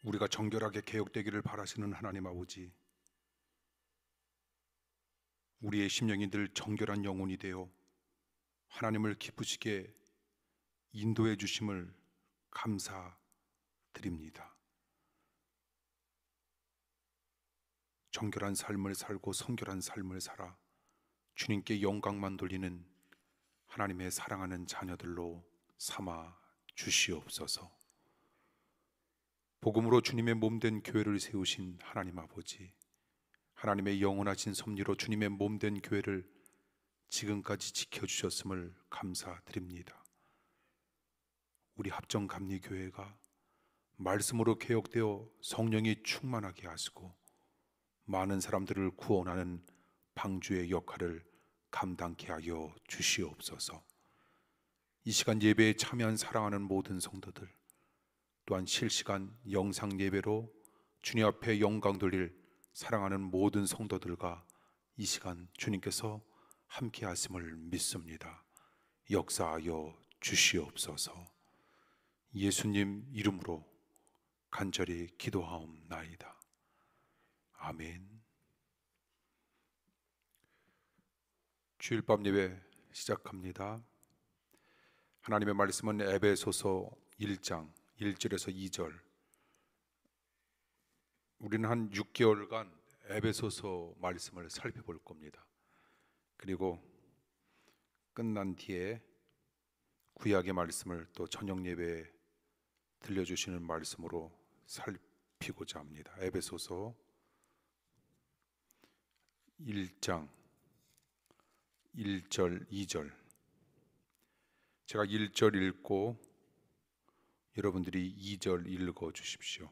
우리가 정결하게 개혁되기를 바라시는 하나님 아버지, 우리의 심령이 늘 정결한 영혼이 되어 하나님을 기쁘시게 인도해 주심을 감사드립니다. 정결한 삶을 살고 성결한 삶을 살아 주님께 영광만 돌리는 하나님의 사랑하는 자녀들로 삼아 주시옵소서. 복음으로 주님의 몸된 교회를 세우신 하나님 아버지, 하나님의 영원하신 섭리로 주님의 몸된 교회를 지금까지 지켜주셨음을 감사드립니다. 우리 합정감리교회가 말씀으로 개혁되어 성령이 충만하게 하시고 많은 사람들을 구원하는 방주의 역할을 감당케 하여 주시옵소서. 이 시간 예배에 참여한 사랑하는 모든 성도들, 또한 실시간 영상 예배로 주님 앞에 영광 돌릴 사랑하는 모든 성도들과 이 시간 주님께서 함께 하심을 믿습니다. 역사하여 주시옵소서. 예수님 이름으로 간절히 기도하옵나이다. 아멘. 주일밤 예배 시작합니다. 하나님의 말씀은 에베소서 1장 1절에서 2절. 우리는 한 6개월간 에베소서 말씀을 살펴볼 겁니다. 그리고 끝난 뒤에 구약의 말씀을 또 저녁 예배에 들려주시는 말씀으로 살피고자 합니다. 에베소서 1장 1절 2절. 제가 1절 읽고 여러분들이 2절 읽어 주십시오.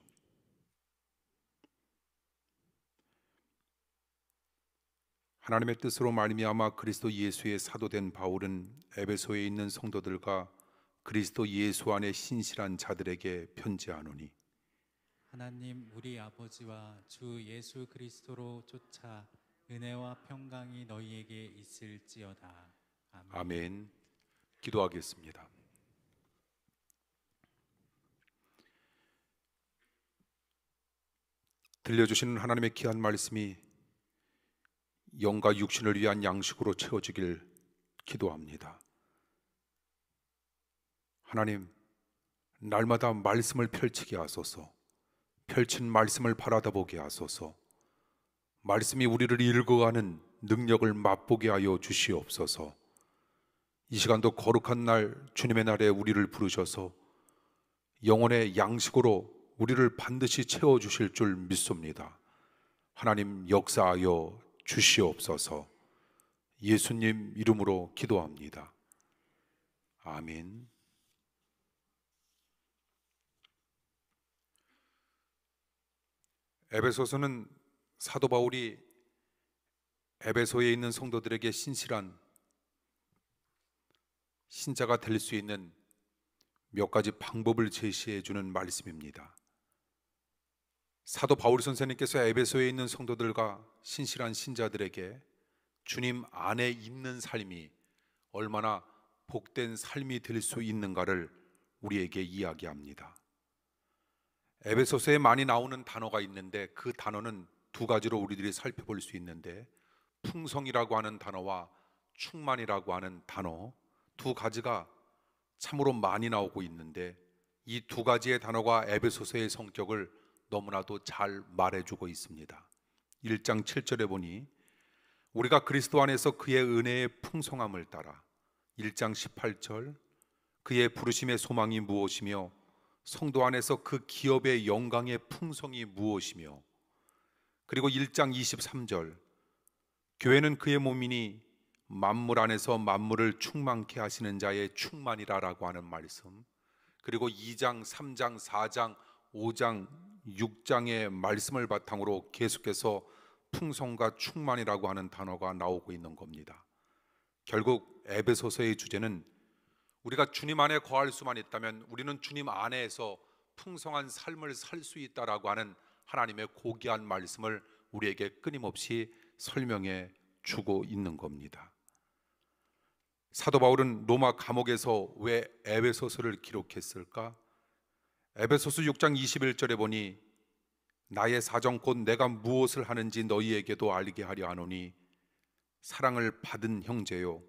하나님의 뜻으로 말미암아 그리스도 예수의 사도된 바울은 에베소에 있는 성도들과 그리스도 예수 안에 신실한 자들에게 편지하노니, 하나님 우리 아버지와 주 예수 그리스도로 쫓아 은혜와 평강이 너희에게 있을지어다. 아멘. 아멘. 기도하겠습니다. 들려주시는 하나님의 귀한 말씀이 영과 육신을 위한 양식으로 채워지길 기도합니다. 하나님, 날마다 말씀을 펼치게 하소서. 펼친 말씀을 바라다 보게 하소서. 말씀이 우리를 읽어가는 능력을 맛보게 하여 주시옵소서. 이 시간도 거룩한 날, 주님의 날에 우리를 부르셔서 영혼의 양식으로 우리를 반드시 채워주실 줄 믿습니다. 하나님 역사하여 주시옵소서. 예수님 이름으로 기도합니다. 아멘. 에베소서는 사도 바울이 에베소에 있는 성도들에게 신실한 신자가 될 수 있는 몇 가지 방법을 제시해 주는 말씀입니다. 사도 바울 선생님께서 에베소에 있는 성도들과 신실한 신자들에게 주님 안에 있는 삶이 얼마나 복된 삶이 될 수 있는가를 우리에게 이야기합니다. 에베소서에 많이 나오는 단어가 있는데 그 단어는 두 가지로 우리들이 살펴볼 수 있는데, 풍성이라고 하는 단어와 충만이라고 하는 단어, 두 가지가 참으로 많이 나오고 있는데, 이 두 가지의 단어가 에베소서의 성격을 너무나도 잘 말해주고 있습니다. 1장 7절에 보니 우리가 그리스도 안에서 그의 은혜의 풍성함을 따라, 1장 18절 그의 부르심의 소망이 무엇이며 성도 안에서 그 기업의 영광의 풍성이 무엇이며, 그리고 1장 23절 교회는 그의 몸이니 만물 안에서 만물을 충만케 하시는 자의 충만이라라고 하는 말씀, 그리고 2장, 3장, 4장, 5장, 6장의 말씀을 바탕으로 계속해서 풍성과 충만이라고 하는 단어가 나오고 있는 겁니다. 결국 에베소서의 주제는 우리가 주님 안에 거할 수만 있다면 우리는 주님 안에서 풍성한 삶을 살 수 있다라고 하는 하나님의 고귀한 말씀을 우리에게 끊임없이 설명해 주고 있는 겁니다. 사도 바울은 로마 감옥에서 왜 에베소서를 기록했을까? 에베소서 6장 21절에 보니 나의 사정 곧 내가 무엇을 하는지 너희에게도 알게 하려 하노니 사랑을 받은 형제요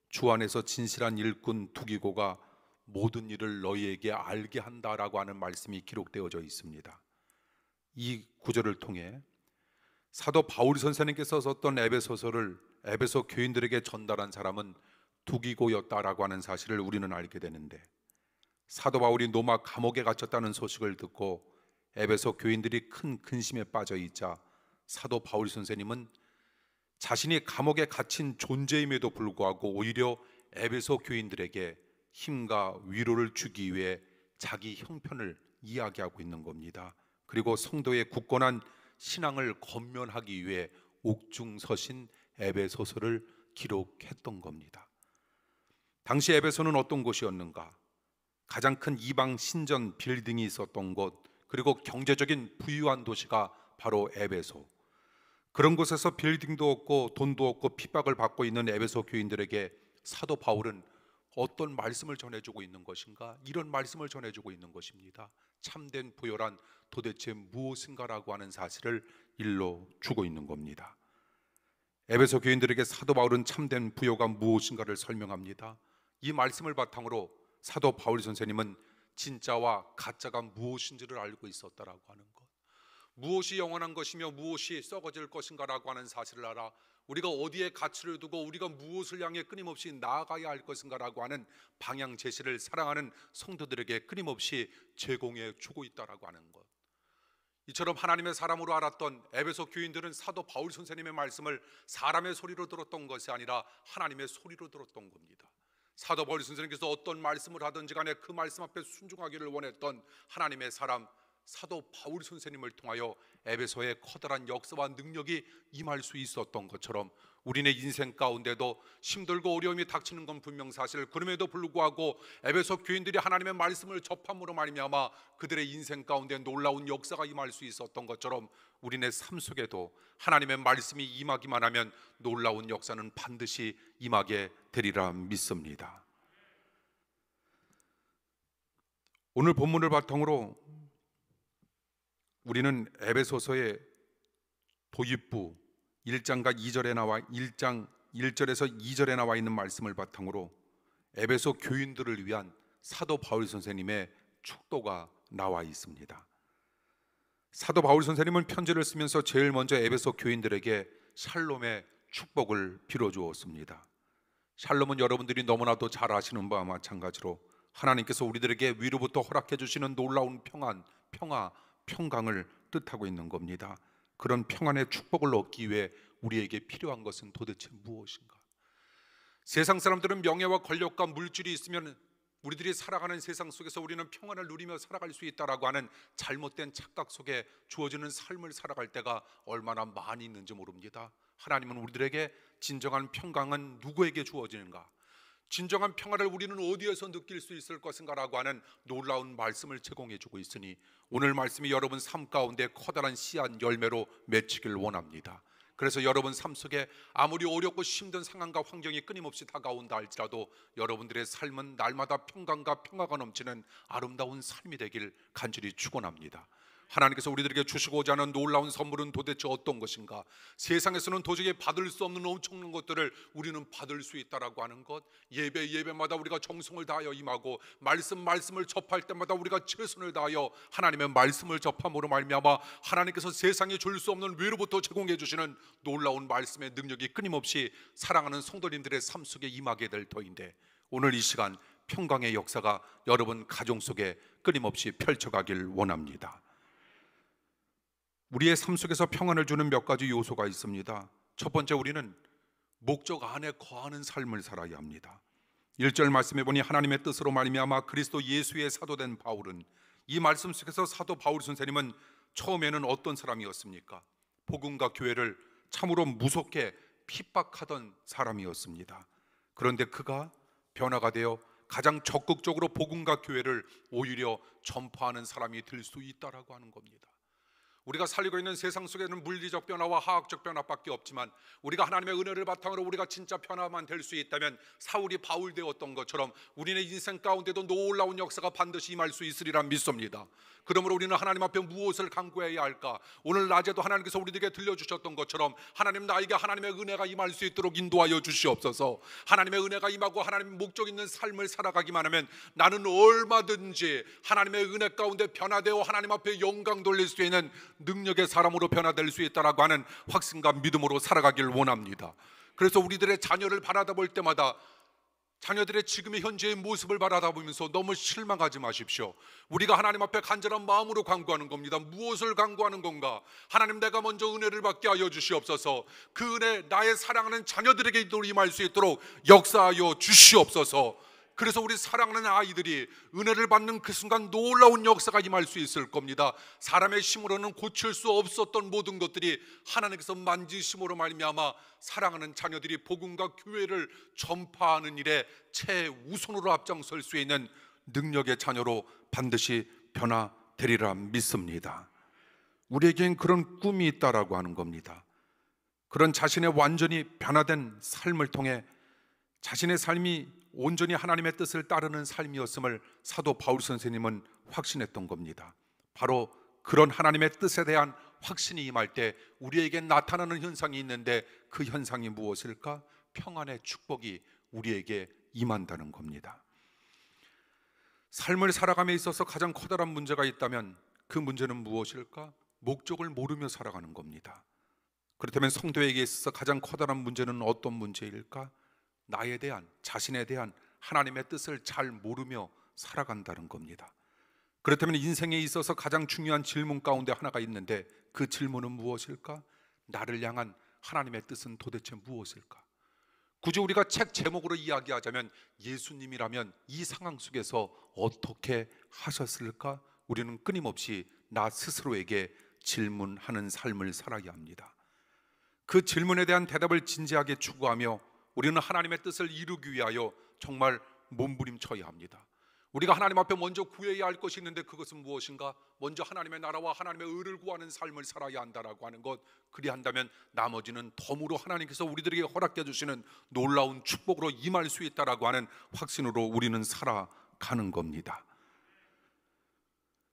주 안에서 진실한 일꾼 두기고가 모든 일을 너희에게 알게 한다라고 하는 말씀이 기록되어져 있습니다. 이 구절을 통해 사도 바울 선생님께서 썼던 에베소서를 에베소 교인들에게 전달한 사람은 두기고였다라고 하는 사실을 우리는 알게 되는데, 사도 바울이 로마 감옥에 갇혔다는 소식을 듣고 에베소 교인들이 큰 근심에 빠져 있자 사도 바울 선생님은 자신이 감옥에 갇힌 존재임에도 불구하고 오히려 에베소 교인들에게 힘과 위로를 주기 위해 자기 형편을 이야기하고 있는 겁니다. 그리고 성도의 굳건한 신앙을 건면하기 위해 옥중서신 에베소서를 기록했던 겁니다. 당시 에베소는 어떤 곳이었는가? 가장 큰 이방 신전 빌딩이 있었던 곳, 그리고 경제적인 부유한 도시가 바로 에베소. 그런 곳에서 빌딩도 없고 돈도 없고 핍박을 받고 있는 에베소 교인들에게 사도 바울은 어떤 말씀을 전해주고 있는 것인가? 이런 말씀을 전해주고 있는 것입니다. 참된 부요란 도대체 무엇인가라고 하는 사실을 일러 주고 있는 겁니다. 에베소 교인들에게 사도 바울은 참된 부요가 무엇인가를 설명합니다. 이 말씀을 바탕으로 사도 바울 선생님은 진짜와 가짜가 무엇인지를 알고 있었다라고 하는 것, 무엇이 영원한 것이며 무엇이 썩어질 것인가라고 하는 사실을 알아 우리가 어디에 가치를 두고 우리가 무엇을 향해 끊임없이 나아가야 할 것인가라고 하는 방향 제시를 사랑하는 성도들에게 끊임없이 제공해 주고 있다라고 하는 것. 이처럼 하나님의 사람으로 알았던 에베소 교인들은 사도 바울 선생님의 말씀을 사람의 소리로 들었던 것이 아니라 하나님의 소리로 들었던 겁니다. 사도 바울 선생님께서 어떤 말씀을 하든지 간에 그 말씀 앞에 순종하기를 원했던 하나님의 사람 사도 바울 선생님을 통하여 에베소의 커다란 역사와 능력이 임할 수 있었던 것처럼 우리네 인생 가운데도 힘들고 어려움이 닥치는 건 분명 사실, 그럼에도 불구하고 에베소 교인들이 하나님의 말씀을 접함으로 말미암아 그들의 인생 가운데 놀라운 역사가 임할 수 있었던 것처럼 우리네 삶 속에도 하나님의 말씀이 임하기만 하면 놀라운 역사는 반드시 임하게 되리라 믿습니다. 오늘 본문을 바탕으로 우리는 에베소서의 도입부 1장과 2절에 나와 1장 1절에서 2절에 나와 있는 말씀을 바탕으로 에베소 교인들을 위한 사도 바울 선생님의 축도가 나와 있습니다. 사도 바울 선생님은 편지를 쓰면서 제일 먼저 에베소 교인들에게 샬롬의 축복을 빌어 주었습니다. 샬롬은 여러분들이 너무나도 잘 아시는 바와 마찬가지로 하나님께서 우리들에게 위로부터 허락해 주시는 놀라운 평안, 평화, 평강을 뜻하고 있는 겁니다. 그런 평안의 축복을 얻기 위해 우리에게 필요한 것은 도대체 무엇인가? 세상 사람들은 명예와 권력과 물질이 있으면 우리들이 살아가는 세상 속에서 우리는 평안을 누리며 살아갈 수 있다라고 하는 잘못된 착각 속에 주어지는 삶을 살아갈 때가 얼마나 많이 있는지 모릅니다. 하나님은 우리들에게 진정한 평강은 누구에게 주어지는가? 진정한 평화를 우리는 어디에서 느낄 수 있을 것인가라고 하는 놀라운 말씀을 제공해 주고 있으니 오늘 말씀이 여러분 삶 가운데 커다란 씨앗 열매로 맺히길 원합니다. 그래서 여러분 삶 속에 아무리 어렵고 힘든 상황과 환경이 끊임없이 다가온다 할지라도 여러분들의 삶은 날마다 평강과 평화가 넘치는 아름다운 삶이 되길 간절히 축원합니다. 하나님께서 우리들에게 주시고자 하는 놀라운 선물은 도대체 어떤 것인가? 세상에서는 도저히 받을 수 없는 엄청난 것들을 우리는 받을 수 있다라고 하는 것, 예배마다 우리가 정성을 다하여 임하고 말씀을 접할 때마다 우리가 최선을 다하여 하나님의 말씀을 접함으로 말미암아 하나님께서 세상에 줄 수 없는 위로부터 제공해 주시는 놀라운 말씀의 능력이 끊임없이 사랑하는 성도님들의 삶 속에 임하게 될 터인데, 오늘 이 시간 평강의 역사가 여러분 가정 속에 끊임없이 펼쳐가길 원합니다. 우리의 삶 속에서 평안을 주는 몇 가지 요소가 있습니다. 첫 번째, 우리는 목적 안에 거하는 삶을 살아야 합니다. 1절 말씀해 보니 하나님의 뜻으로 말미암아 그리스도 예수의 사도된 바울은, 이 말씀 속에서 사도 바울 선생님은 처음에는 어떤 사람이었습니까? 복음과 교회를 참으로 무섭게 핍박하던 사람이었습니다. 그런데 그가 변화가 되어 가장 적극적으로 복음과 교회를 오히려 전파하는 사람이 될 수 있다라고 하는 겁니다. 우리가 살고 있는 세상 속에는 물리적 변화와 화학적 변화밖에 없지만 우리가 하나님의 은혜를 바탕으로 우리가 진짜 변화만 될 수 있다면 사울이 바울 되었던 것처럼 우리의 인생 가운데도 놀라운 역사가 반드시 임할 수 있으리라 믿습니다. 그러므로 우리는 하나님 앞에 무엇을 간구해야 할까? 오늘 낮에도 하나님께서 우리에게 들려주셨던 것처럼 하나님, 나에게 하나님의 은혜가 임할 수 있도록 인도하여 주시옵소서. 하나님의 은혜가 임하고 하나님의 목적 있는 삶을 살아가기만 하면 나는 얼마든지 하나님의 은혜 가운데 변화되어 하나님 앞에 영광 돌릴 수 있는 능력의 사람으로 변화될 수 있다라고 하는 확신과 믿음으로 살아가길 원합니다. 그래서 우리들의 자녀를 바라다 볼 때마다 자녀들의 지금의 현재의 모습을 바라다보면서 너무 실망하지 마십시오. 우리가 하나님 앞에 간절한 마음으로 간구하는 겁니다. 무엇을 간구하는 건가? 하나님, 내가 먼저 은혜를 받게 하여 주시옵소서. 그 은혜 나의 사랑하는 자녀들에게 임할 수 있도록 역사하여 주시옵소서. 그래서 우리 사랑하는 아이들이 은혜를 받는 그 순간 놀라운 역사가 임할 수 있을 겁니다. 사람의 힘으로는 고칠 수 없었던 모든 것들이 하나님께서 만지심으로 말미암아 사랑하는 자녀들이 복음과 교회를 전파하는 일에 최우선으로 앞장설 수 있는 능력의 자녀로 반드시 변화되리라 믿습니다. 우리에겐 그런 꿈이 있다라고 하는 겁니다. 그런 자신의 완전히 변화된 삶을 통해 자신의 삶이 온전히 하나님의 뜻을 따르는 삶이었음을 사도 바울 선생님은 확신했던 겁니다. 바로 그런 하나님의 뜻에 대한 확신이 임할 때 우리에게 나타나는 현상이 있는데 그 현상이 무엇일까? 평안의 축복이 우리에게 임한다는 겁니다. 삶을 살아감에 있어서 가장 커다란 문제가 있다면 그 문제는 무엇일까? 목적을 모르며 살아가는 겁니다. 그렇다면 성도에게 있어서 가장 커다란 문제는 어떤 문제일까? 나에 대한, 자신에 대한 하나님의 뜻을 잘 모르며 살아간다는 겁니다. 그렇다면 인생에 있어서 가장 중요한 질문 가운데 하나가 있는데 그 질문은 무엇일까? 나를 향한 하나님의 뜻은 도대체 무엇일까? 굳이 우리가 책 제목으로 이야기하자면 예수님이라면 이 상황 속에서 어떻게 하셨을까? 우리는 끊임없이 나 스스로에게 질문하는 삶을 살아야 합니다. 그 질문에 대한 대답을 진지하게 추구하며 우리는 하나님의 뜻을 이루기 위하여 정말 몸부림쳐야 합니다. 우리가 하나님 앞에 먼저 구해야 할 것이 있는데 그것은 무엇인가? 먼저 하나님의 나라와 하나님의 의를 구하는 삶을 살아야 한다라고 하는 것. 그리한다면 나머지는 덤으로 하나님께서 우리들에게 허락해 주시는 놀라운 축복으로 임할 수 있다라고 하는 확신으로 우리는 살아가는 겁니다.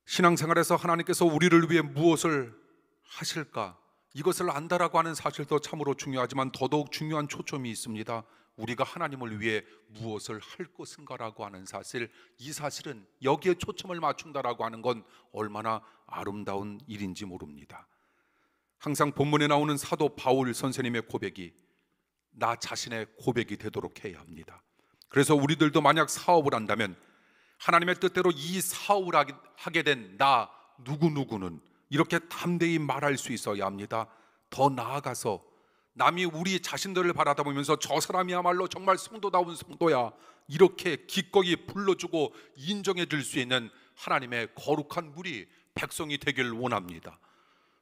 신앙생활에서 하나님께서 우리를 위해 무엇을 하실까? 이것을 안다라고 하는 사실도 참으로 중요하지만 더더욱 중요한 초점이 있습니다. 우리가 하나님을 위해 무엇을 할 것인가라고 하는 사실, 이 사실은 여기에 초점을 맞춘다라고 하는 건 얼마나 아름다운 일인지 모릅니다. 항상 본문에 나오는 사도 바울 선생님의 고백이 나 자신의 고백이 되도록 해야 합니다. 그래서 우리들도 만약 사업을 한다면 하나님의 뜻대로 이 사업을 하게 된 나 누구누구는 이렇게 담대히 말할 수 있어야 합니다. 더 나아가서 남이 우리 자신들을 바라다보면서 저 사람이야말로 정말 성도다운 성도야, 이렇게 기꺼이 불러주고 인정해 줄 수 있는 하나님의 거룩한 무리, 백성이 되길 원합니다.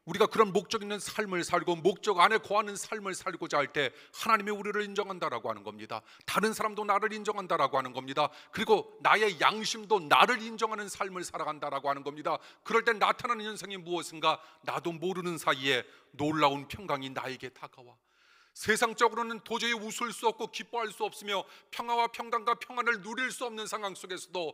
우리가 그런 목적 있는 삶을 살고 목적 안에 거하는 삶을 살고자 할 때 하나님이 우리를 인정한다라고 하는 겁니다. 다른 사람도 나를 인정한다라고 하는 겁니다. 그리고 나의 양심도 나를 인정하는 삶을 살아간다라고 하는 겁니다. 그럴 때 나타나는 현상이 무엇인가? 나도 모르는 사이에 놀라운 평강이 나에게 다가와 세상적으로는 도저히 웃을 수 없고 기뻐할 수 없으며 평화와 평강과 평안을 누릴 수 없는 상황 속에서도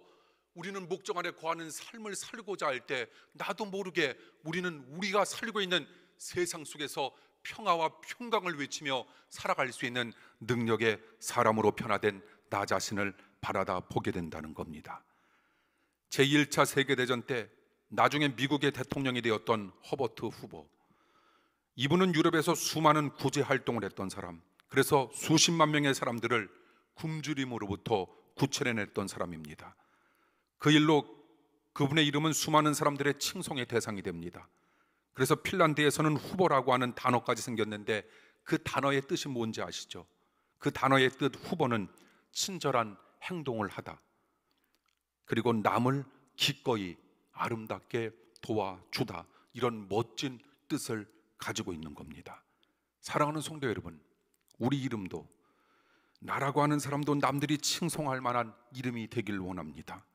우리는 목적 안에 거하는 삶을 살고자 할 때 나도 모르게 우리는 우리가 살고 있는 세상 속에서 평화와 평강을 외치며 살아갈 수 있는 능력의 사람으로 변화된 나 자신을 바라다 보게 된다는 겁니다. 제1차 세계대전 때 나중에 미국의 대통령이 되었던 허버트 후보, 이분은 유럽에서 수많은 구제 활동을 했던 사람, 그래서 수십만 명의 사람들을 굶주림으로부터 구출해냈던 사람입니다. 그 일로 그분의 이름은 수많은 사람들의 칭송의 대상이 됩니다. 그래서 핀란드에서는 후보라고 하는 단어까지 생겼는데 그 단어의 뜻이 뭔지 아시죠? 그 단어의 뜻 후보는 친절한 행동을 하다, 그리고 남을 기꺼이 아름답게 도와주다, 이런 멋진 뜻을 가지고 있는 겁니다. 사랑하는 성도 여러분, 우리 이름도 나라고 하는 사람도 남들이 칭송할 만한 이름이 되길 원합니다.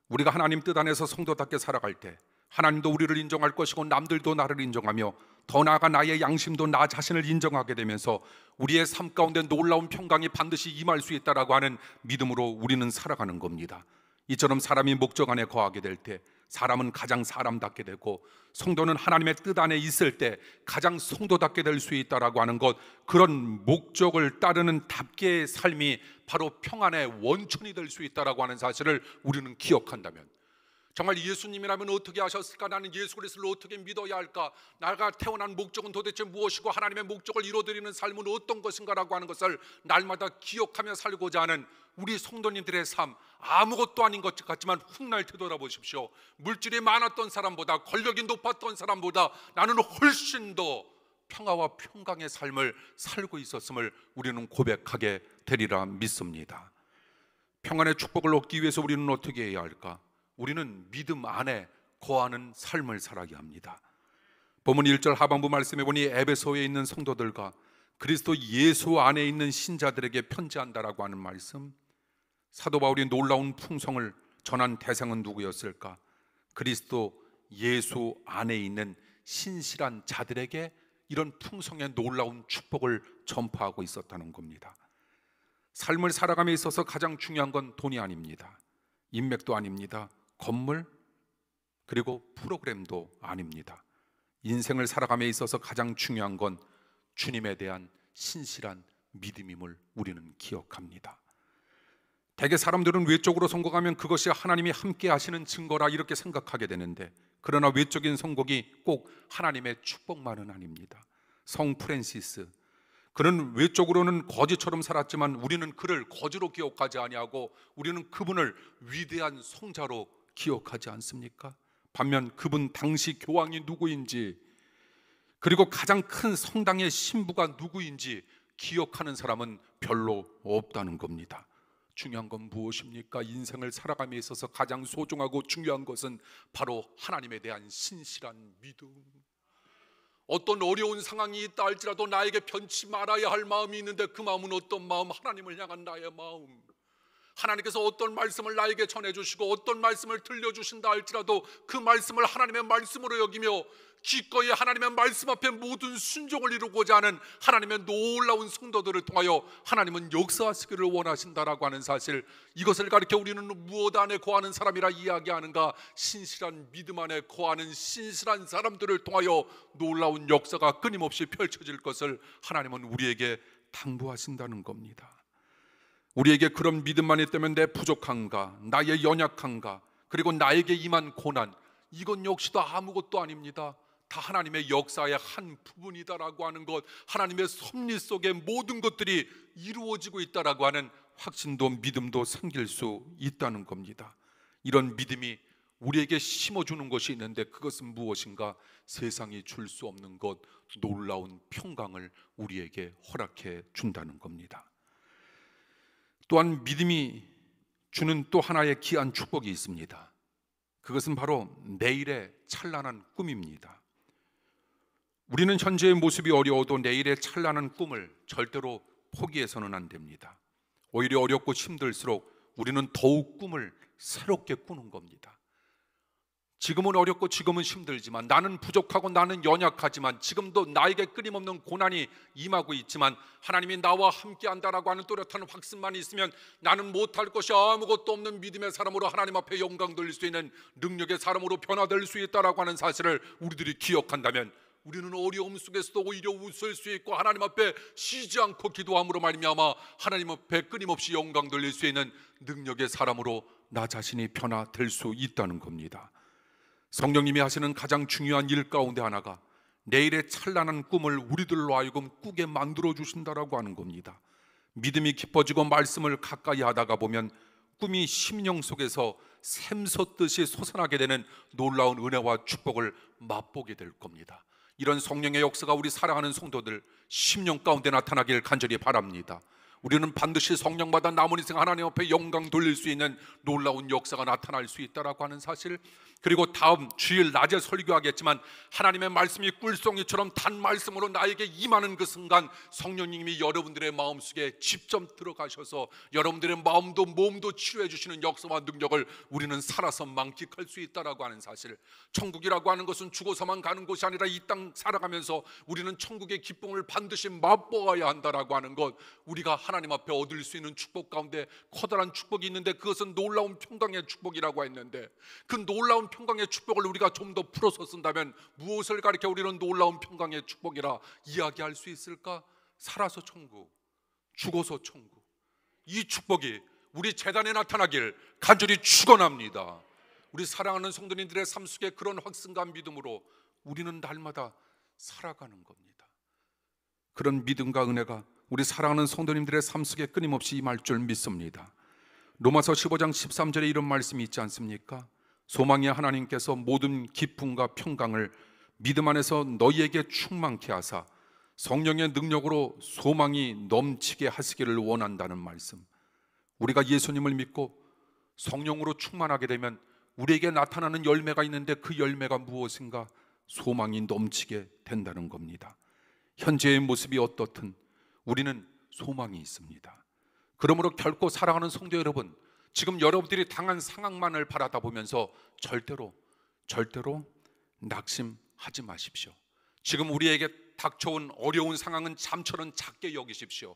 우리가 하나님 뜻 안에서 성도답게 살아갈 때 하나님도 우리를 인정할 것이고 남들도 나를 인정하며 더 나아가 나의 양심도 나 자신을 인정하게 되면서 우리의 삶 가운데 놀라운 평강이 반드시 임할 수 있다라고 하는 믿음으로 우리는 살아가는 겁니다. 이처럼 사람이 목적 안에 거하게 될 때 사람은 가장 사람답게 되고 성도는 하나님의 뜻 안에 있을 때 가장 성도답게 될 수 있다라고 하는 것, 그런 목적을 따르는 답게의 삶이 바로 평안의 원천이 될 수 있다라고 하는 사실을 우리는 기억한다면, 정말 예수님이라면 어떻게 하셨을까? 나는 예수 그리스도를 어떻게 믿어야 할까? 나가 태어난 목적은 도대체 무엇이고 하나님의 목적을 이루어드리는 삶은 어떤 것인가라고 하는 것을 날마다 기억하며 살고자 하는 우리 성도님들의 삶, 아무것도 아닌 것 같지만 훗날 되돌아보십시오. 물질이 많았던 사람보다, 권력이 높았던 사람보다 나는 훨씬 더 평화와 평강의 삶을 살고 있었음을 우리는 고백하게 되리라 믿습니다. 평안의 축복을 얻기 위해서 우리는 어떻게 해야 할까? 우리는 믿음 안에 거하는 삶을 살아야 합니다. 본문 1절 하반부 말씀해 보니 에베소에 있는 성도들과 그리스도 예수 안에 있는 신자들에게 편지한다라고 하는 말씀, 사도 바울이 놀라운 풍성을 전한 대상은 누구였을까? 그리스도 예수 안에 있는 신실한 자들에게 이런 풍성의 놀라운 축복을 전파하고 있었다는 겁니다. 삶을 살아감에 있어서 가장 중요한 건 돈이 아닙니다. 인맥도 아닙니다. 건물, 그리고 프로그램도 아닙니다. 인생을 살아감에 있어서 가장 중요한 건 주님에 대한 신실한 믿음임을 우리는 기억합니다. 대개 사람들은 외적으로 성공하면 그것이 하나님이 함께 하시는 증거라 이렇게 생각하게 되는데, 그러나 외적인 성공이 꼭 하나님의 축복만은 아닙니다. 성 프란시스, 그는 외적으로는 거지처럼 살았지만 우리는 그를 거지로 기억하지 아니하고 우리는 그분을 위대한 성자로 기억하지 않습니까? 반면 그분 당시 교황이 누구인지, 그리고 가장 큰 성당의 신부가 누구인지 기억하는 사람은 별로 없다는 겁니다. 중요한 건 무엇입니까? 인생을 살아감에 있어서 가장 소중하고 중요한 것은 바로 하나님에 대한 신실한 믿음. 어떤 어려운 상황이 있다 할지라도 나에게 변치 말아야 할 마음이 있는데 그 마음은 어떤 마음? 하나님을 향한 나의 마음. 하나님께서 어떤 말씀을 나에게 전해주시고 어떤 말씀을 들려주신다 할지라도 그 말씀을 하나님의 말씀으로 여기며 기꺼이 하나님의 말씀 앞에 모든 순종을 이루고자 하는 하나님의 놀라운 성도들을 통하여 하나님은 역사하시기를 원하신다라고 하는 사실, 이것을 가리켜 우리는 무엇 안에 거하는 사람이라 이야기하는가? 신실한 믿음 안에 거하는 신실한 사람들을 통하여 놀라운 역사가 끊임없이 펼쳐질 것을 하나님은 우리에게 당부하신다는 겁니다. 우리에게 그런 믿음만 있다면 내 부족한가, 나의 연약한가, 그리고 나에게 임한 고난, 이건 역시도 아무것도 아닙니다. 다 하나님의 역사의 한 부분이다라고 하는 것, 하나님의 섭리 속에 모든 것들이 이루어지고 있다라고 하는 확신도 믿음도 생길 수 있다는 겁니다. 이런 믿음이 우리에게 심어주는 것이 있는데 그것은 무엇인가? 세상이 줄 수 없는 것, 놀라운 평강을 우리에게 허락해 준다는 겁니다. 또한 믿음이 주는 또 하나의 귀한 축복이 있습니다. 그것은 바로 내일의 찬란한 꿈입니다. 우리는 현재의 모습이 어려워도 내일의 찬란한 꿈을 절대로 포기해서는 안 됩니다. 오히려 어렵고 힘들수록 우리는 더욱 꿈을 새롭게 꾸는 겁니다. 지금은 어렵고 지금은 힘들지만, 나는 부족하고 나는 연약하지만, 지금도 나에게 끊임없는 고난이 임하고 있지만 하나님이 나와 함께 한다라고 하는 또렷한 확신만 있으면 나는 못할 것이 아무것도 없는 믿음의 사람으로 하나님 앞에 영광 돌릴 수 있는 능력의 사람으로 변화될 수 있다라고 하는 사실을 우리들이 기억한다면, 우리는 어려움 속에서도 오히려 웃을 수 있고 하나님 앞에 쉬지 않고 기도함으로 말미암아 하나님 앞에 끊임없이 영광 돌릴 수 있는 능력의 사람으로 나 자신이 변화될 수 있다는 겁니다. 성령님이 하시는 가장 중요한 일 가운데 하나가 내일의 찬란한 꿈을 우리들로 하여금 꾸게 만들어 주신다라고 하는 겁니다. 믿음이 깊어지고 말씀을 가까이 하다가 보면 꿈이 심령 속에서 샘솟듯이 솟아나게 되는 놀라운 은혜와 축복을 맛보게 될 겁니다. 이런 성령의 역사가 우리 사랑하는 성도들 심령 가운데 나타나길 간절히 바랍니다. 우리는 반드시 성령받아 남은 인생 하나님 앞에 영광 돌릴 수 있는 놀라운 역사가 나타날 수 있다라고 하는 사실, 그리고 다음 주일 낮에 설교하겠지만 하나님의 말씀이 꿀송이처럼 단 말씀으로 나에게 임하는 그 순간 성령님이 여러분들의 마음속에 직접 들어가셔서 여러분들의 마음도 몸도 치료해 주시는 역사와 능력을 우리는 살아서 만끽할 수 있다라고 하는 사실. 천국이라고 하는 것은 죽어서만 가는 곳이 아니라 이 땅 살아가면서 우리는 천국의 기쁨을 반드시 맛보아야 한다라고 하는 것, 우리가 하나님 앞에 얻을 수 있는 축복 가운데 커다란 축복이 있는데 그것은 놀라운 평강의 축복이라고 했는데, 그 놀라운 평강의 축복을 우리가 좀 더 풀어서 쓴다면 무엇을 가리켜 우리는 놀라운 평강의 축복이라 이야기할 수 있을까? 살아서 천국, 죽어서 천국, 이 축복이 우리 재단에 나타나길 간절히 축원합니다. 우리 사랑하는 성도님들의 삶 속에 그런 확신과 믿음으로 우리는 날마다 살아가는 겁니다. 그런 믿음과 은혜가 우리 사랑하는 성도님들의 삶 속에 끊임없이 임할 줄 믿습니다. 로마서 15장 13절에 이런 말씀이 있지 않습니까? 소망의 하나님께서 모든 기쁨과 평강을 믿음 안에서 너희에게 충만케 하사 성령의 능력으로 소망이 넘치게 하시기를 원한다는 말씀. 우리가 예수님을 믿고 성령으로 충만하게 되면 우리에게 나타나는 열매가 있는데 그 열매가 무엇인가? 소망이 넘치게 된다는 겁니다. 현재의 모습이 어떻든 우리는 소망이 있습니다. 그러므로 결코 사랑하는 성도 여러분, 지금 여러분들이 당한 상황만을 바라다 보면서 절대로 낙심하지 마십시오. 지금 우리에게 닥쳐온 어려운 상황은 잠처럼 작게 여기십시오.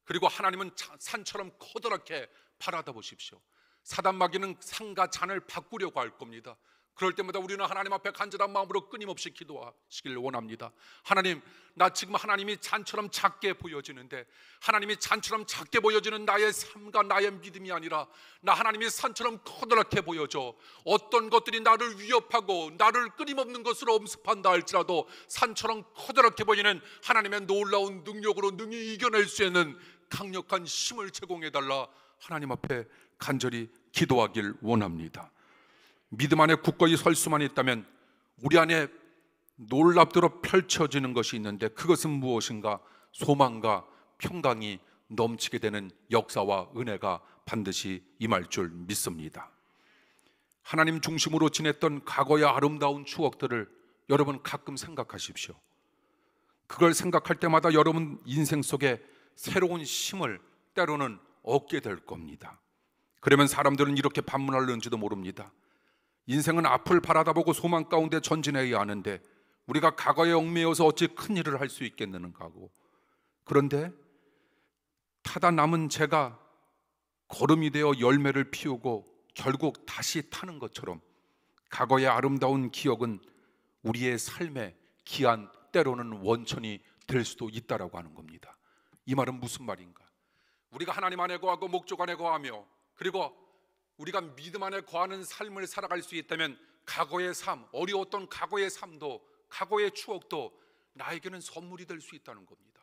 그리고 하나님은 산처럼 커다랗게 바라다 보십시오. 사단 마귀는 상과 잔을 바꾸려고 할 겁니다. 그럴 때마다 우리는 하나님 앞에 간절한 마음으로 끊임없이 기도하시길 원합니다. 하나님, 나 지금 하나님이 잔처럼 작게 보여지는데, 하나님이 잔처럼 작게 보여지는 나의 삶과 나의 믿음이 아니라 나 하나님이 산처럼 커다랗게 보여져 어떤 것들이 나를 위협하고 나를 끊임없는 것으로 엄습한다 할지라도 산처럼 커다랗게 보이는 하나님의 놀라운 능력으로 능히 이겨낼 수 있는 강력한 힘을 제공해달라 하나님 앞에 간절히 기도하길 원합니다. 믿음 안에 굳건히 설 수만 있다면 우리 안에 놀랍도록 펼쳐지는 것이 있는데, 그것은 무엇인가? 소망과 평강이 넘치게 되는 역사와 은혜가 반드시 임할 줄 믿습니다. 하나님 중심으로 지냈던 과거의 아름다운 추억들을 여러분 가끔 생각하십시오. 그걸 생각할 때마다 여러분 인생 속에 새로운 힘을 때로는 얻게 될 겁니다. 그러면 사람들은 이렇게 반문하는지도 모릅니다. 인생은 앞을 바라다보고 소망 가운데 전진해야 하는데 우리가 과거에 얽매여서 어찌 큰 일을 할 수 있겠는가 하고, 그런데 타다 남은 재가 거름이 되어 열매를 피우고 결국 다시 타는 것처럼 과거의 아름다운 기억은 우리의 삶의 귀한 때로는 원천이 될 수도 있다라고 하는 겁니다. 이 말은 무슨 말인가? 우리가 하나님 안에 거하고 목적 안에 거하며 그리고 우리가 믿음 안에 거하는 삶을 살아갈 수 있다면 과거의 삶, 어려웠던 과거의 삶도 과거의 추억도 나에게는 선물이 될 수 있다는 겁니다.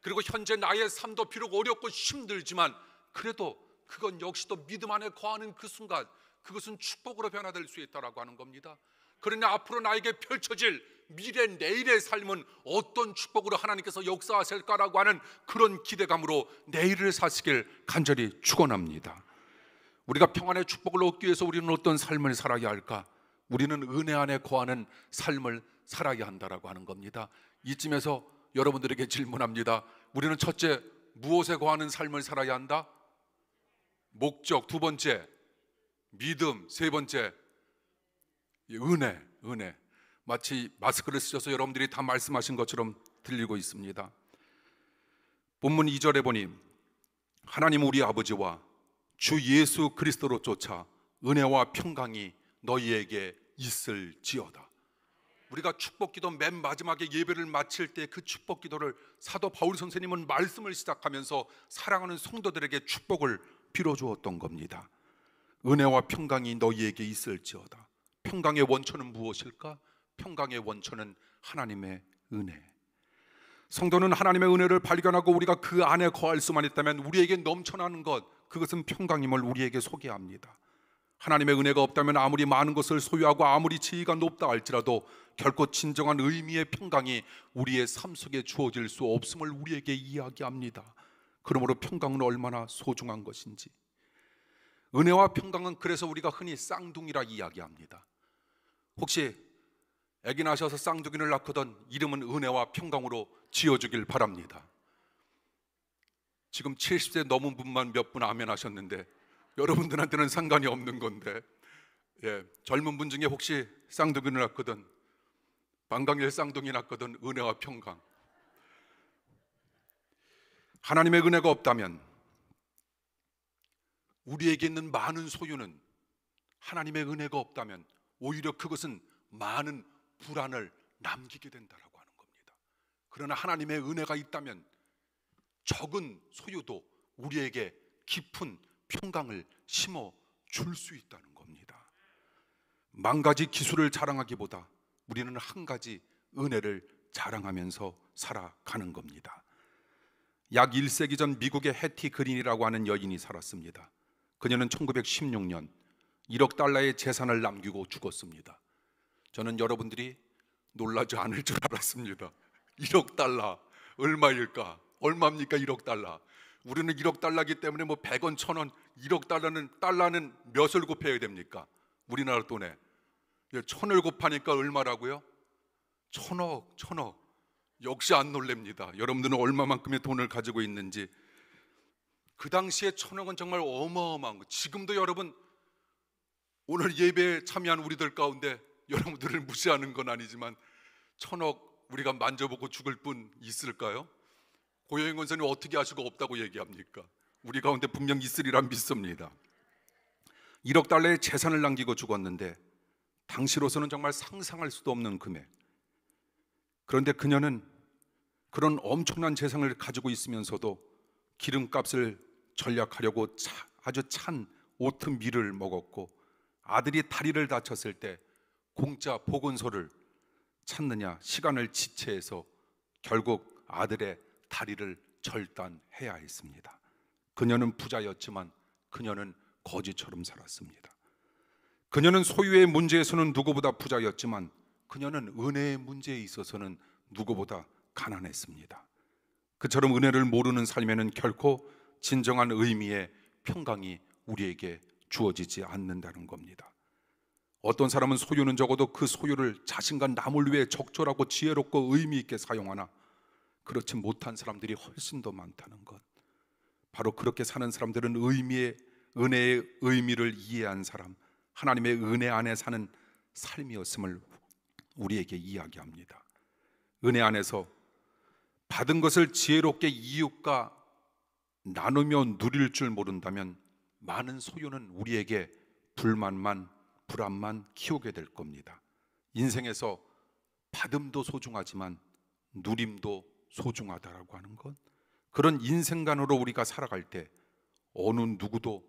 그리고 현재 나의 삶도 비록 어렵고 힘들지만 그래도 그건 역시도 믿음 안에 거하는 그 순간 그것은 축복으로 변화될 수 있다라고 하는 겁니다. 그러나 앞으로 나에게 펼쳐질 미래 내일의 삶은 어떤 축복으로 하나님께서 역사하실까라고 하는 그런 기대감으로 내일을 사시길 간절히 축원합니다. 우리가 평안의 축복을 얻기 위해서 우리는 어떤 삶을 살아야 할까? 우리는 은혜 안에 거하는 삶을 살아야 한다라고 하는 겁니다. 이쯤에서 여러분들에게 질문합니다. 우리는 첫째, 무엇에 거하는 삶을 살아야 한다? 목적. 두 번째, 믿음. 세 번째, 은혜. 마치 마스크를 쓰셔서 여러분들이 다 말씀하신 것처럼 들리고 있습니다. 본문 2절에 보니 하나님 우리 아버지와 주 예수 그리스도로 쫓아 은혜와 평강이 너희에게 있을지어다. 우리가 축복기도 맨 마지막에 예배를 마칠 때 그 축복기도를 사도 바울 선생님은 말씀을 시작하면서 사랑하는 성도들에게 축복을 빌어주었던 겁니다. 은혜와 평강이 너희에게 있을지어다. 평강의 원천은 무엇일까? 평강의 원천은 하나님의 은혜. 성도는 하나님의 은혜를 발견하고 우리가 그 안에 거할 수만 있다면 우리에게 넘쳐나는 것, 그것은 평강임을 우리에게 소개합니다. 하나님의 은혜가 없다면 아무리 많은 것을 소유하고 아무리 지위가 높다 할지라도 결코 진정한 의미의 평강이 우리의 삶 속에 주어질 수 없음을 우리에게 이야기합니다. 그러므로 평강은 얼마나 소중한 것인지. 은혜와 평강은 그래서 우리가 흔히 쌍둥이라 이야기합니다. 혹시 아기 낳으셔서 쌍둥이를 낳거든 이름은 은혜와 평강으로 지어주길 바랍니다. 지금 70세 넘은 분만 몇 분 아멘 하셨는데 여러분들한테는 상관이 없는 건데, 젊은 분 중에 혹시 쌍둥이를 낳거든, 방광일 쌍둥이 낳거든 은혜와 평강. 하나님의 은혜가 없다면 우리에게 있는 많은 소유는, 하나님의 은혜가 없다면 오히려 그것은 많은 불안을 남기게 된다라고 하는 겁니다. 그러나 하나님의 은혜가 있다면 적은 소유도 우리에게 깊은 평강을 심어 줄 수 있다는 겁니다. 만 가지 기술을 자랑하기보다 우리는 한 가지 은혜를 자랑하면서 살아가는 겁니다. 약 1세기 전 미국의 해티 그린이라고 하는 여인이 살았습니다. 그녀는 1916년 1억 달러의 재산을 남기고 죽었습니다. 저는 여러분들이 놀라지 않을 줄 알았습니다. 1억 달러 얼마일까? 얼마입니까 1억 달러? 우리는 1억 달러이기 때문에 뭐 100원, 1000원, 1억 달러는 몇을 곱해야 됩니까? 우리나라 돈에 1000을 곱하니까 얼마라고요? 1000억. 역시 안 놀랍니다. 여러분들은 얼마만큼의 돈을 가지고 있는지. 그 당시에 1000억은 정말 어마어마한 거. 지금도 여러분 오늘 예배에 참여한 우리들 가운데 여러분들을 무시하는 건 아니지만 1000억 우리가 만져보고 죽을 분 있을까요? 고영인 권사님 어떻게 하시고 없다고 얘기합니까? 우리 가운데 분명 있으리라 믿습니다. 1억 달러의 재산을 남기고 죽었는데 당시로서는 정말 상상할 수도 없는 금액. 그런데 그녀는 그런 엄청난 재산을 가지고 있으면서도 기름값을 절약하려고 아주 찬 오트밀을 먹었고, 아들이 다리를 다쳤을 때 공짜 보건소를 찾느냐 시간을 지체해서 결국 아들의 다리를 절단해야 했습니다. 그녀는 부자였지만 그녀는 거지처럼 살았습니다. 그녀는 소유의 문제에서는 누구보다 부자였지만 그녀는 은혜의 문제에 있어서는 누구보다 가난했습니다. 그처럼 은혜를 모르는 삶에는 결코 진정한 의미의 평강이 우리에게 주어지지 않는다는 겁니다. 어떤 사람은 소유는 적어도 그 소유를 자신과 남을 위해 적절하고 지혜롭고 의미 있게 사용하나 그렇지 못한 사람들이 훨씬 더 많다는 것. 바로 그렇게 사는 사람들은 은혜의 의미를 이해한 사람, 하나님의 은혜 안에 사는 삶이었음을 우리에게 이야기합니다. 은혜 안에서 받은 것을 지혜롭게 이웃과 나누며 누릴 줄 모른다면 많은 소유는 우리에게 불만만, 불안만 키우게 될 겁니다. 인생에서 받음도 소중하지만 누림도 소중하다라고 하는 것, 그런 인생관으로 우리가 살아갈 때 어느 누구도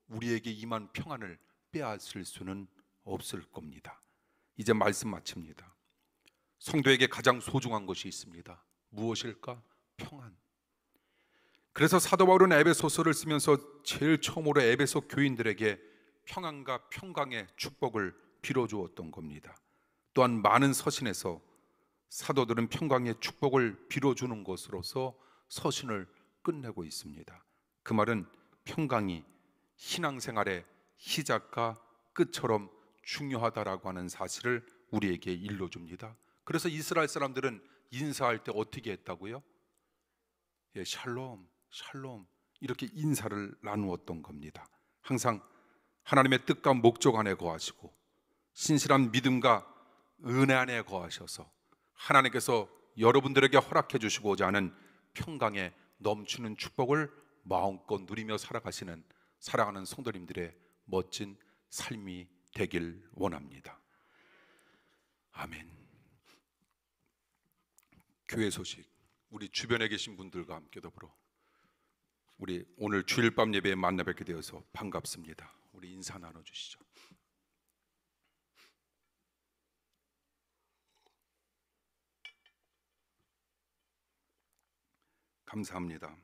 우리에게 임한 평안을 빼앗을 수는 없을 겁니다. 이제 말씀 마칩니다. 성도에게 가장 소중한 것이 있습니다. 무엇일까? 평안. 그래서 사도 바울은 에베소서를 쓰면서 제일 처음으로 에베소 교인들에게 평안과 평강의 축복을 빌어주었던 겁니다. 또한 많은 서신에서 사도들은 평강의 축복을 빌어주는 것으로서 서신을 끝내고 있습니다. 그 말은 평강이 신앙생활의 시작과 끝처럼 중요하다라고 하는 사실을 우리에게 일러줍니다. 그래서 이스라엘 사람들은 인사할 때 어떻게 했다고요? 샬롬, 샬롬 이렇게 인사를 나누었던 겁니다. 항상 하나님의 뜻과 목적 안에 거하시고 신실한 믿음과 은혜 안에 거하셔서 하나님께서 여러분들에게 허락해 주시고자 하는 평강에 넘치는 축복을 마음껏 누리며 살아가시는 사랑하는 성도님들의 멋진 삶이 되길 원합니다. 아멘. 교회 소식, 우리 주변에 계신 분들과 함께 더불어 우리 오늘 주일 밤 예배에 만나 뵙게 되어서 반갑습니다. 우리 인사 나눠주시죠. 감사합니다.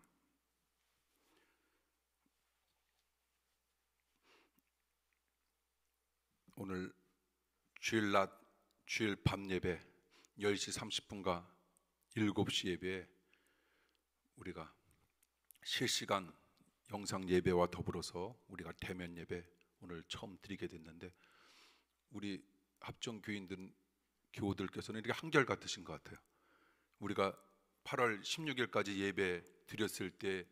오늘 주일 밤 예배 10시 30분과 7시 예배에 우리가 실시간 영상 예배와 더불어서 우리가 대면 예배 오늘 처음 드리게 됐는데, 우리 합정 교인들 교우들께서는 이렇게 한결같으신 것 같아요. 우리가 8월 16일까지 예배 드렸을 때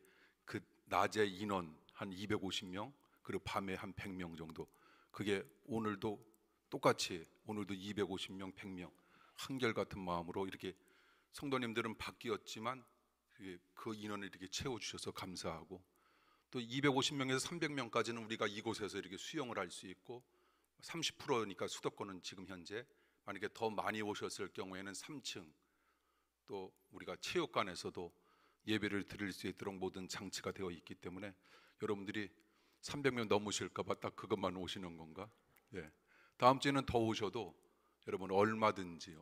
그 낮에 인원 한 250명, 그리고 밤에 한 100명 정도, 그게 오늘도 똑같이 오늘도 250명, 100명 한결같은 마음으로 이렇게 성도님들은 바뀌었지만 그 인원을 이렇게 채워주셔서 감사하고, 또 250명에서 300명까지는 우리가 이곳에서 이렇게 수용을 할 수 있고, 30%니까 수도권은 지금 현재, 만약에 더 많이 오셨을 경우에는 3층, 또 우리가 체육관에서도 예배를 드릴 수 있도록 모든 장치가 되어 있기 때문에, 여러분들이 300명 넘으실까 봐 딱 그것만 오시는 건가? 예. 다음 주에는 더 오셔도 여러분 얼마든지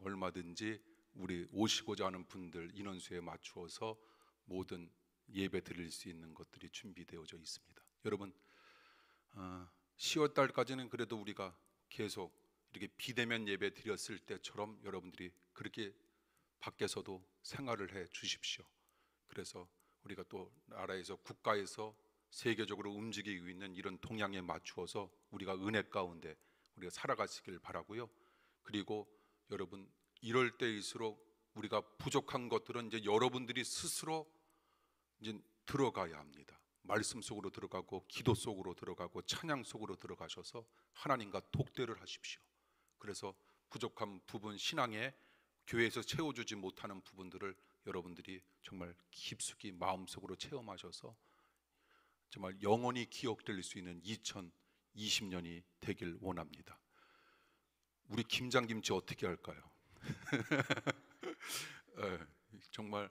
우리 오시고자 하는 분들 인원수에 맞추어서 모든 예배 드릴 수 있는 것들이 준비되어져 있습니다. 여러분, 10월 달까지는 그래도 우리가 계속 이렇게 비대면 예배 드렸을 때처럼 여러분들이 그렇게 밖에서도 생활을 해 주십시오. 그래서 우리가 또 나라에서, 국가에서 세계적으로 움직이고 있는 이런 동향에 맞추어서 우리가 은혜 가운데 우리가 살아가시길 바라고요. 그리고 여러분, 이럴 때일수록 우리가 부족한 것들은 이제 여러분들이 스스로 이제 들어가야 합니다. 말씀 속으로 들어가고 기도 속으로 들어가고 찬양 속으로 들어가셔서 하나님과 독대를 하십시오. 그래서 부족한 부분, 신앙에 교회에서 채워주지 못하는 부분들을 여러분들이 정말 깊숙이 마음속으로 체험하셔서 정말 영원히 기억될 수 있는 2020년이 되길 원합니다. 우리 김장김치 어떻게 할까요? 정말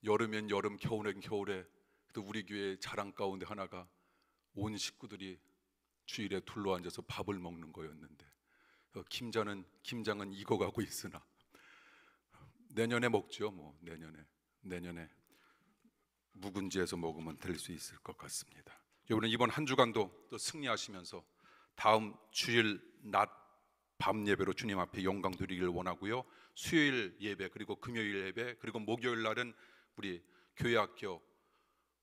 여름엔 여름, 겨울엔 겨울에, 또 우리 교회 자랑 가운데 하나가 온 식구들이 주일에 둘러앉아서 밥을 먹는 거였는데, 김장은 익어가고 있으나 내년에 먹죠. 뭐 내년에 묵은지에서 먹으면 될 수 있을 것 같습니다. 여러분, 이번 한 주간도 또 승리하시면서 다음 주일 낮 밤 예배로 주님 앞에 영광 드리길 원하고요. 수요일 예배, 그리고 금요일 예배, 그리고 목요일 날은 우리 교회학교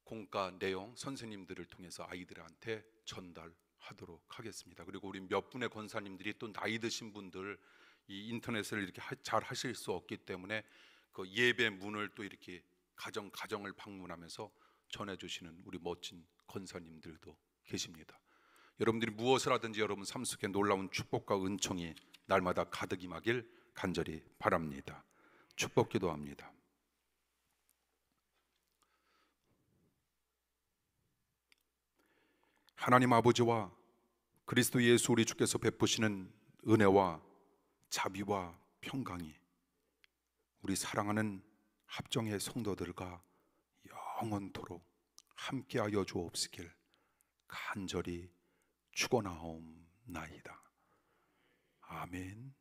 공과 내용 선생님들을 통해서 아이들한테 전달하도록 하겠습니다. 그리고 우리 몇 분의 권사님들이 또 나이 드신 분들 이 인터넷을 이렇게 잘 하실 수 없기 때문에 그 예배 문을 또 이렇게 가정을 방문하면서 전해주시는 우리 멋진 권사님들도 계십니다. 여러분들이 무엇을 하든지 여러분 삶 속에 놀라운 축복과 은총이 날마다 가득 임하길 간절히 바랍니다. 축복 기도합니다. 하나님 아버지와 그리스도 예수 우리 주께서 베푸시는 은혜와 자비와 평강이 우리 사랑하는 합정의 성도들과 영원토록 함께하여 주옵시길 간절히 축원하옵나이다. 아멘.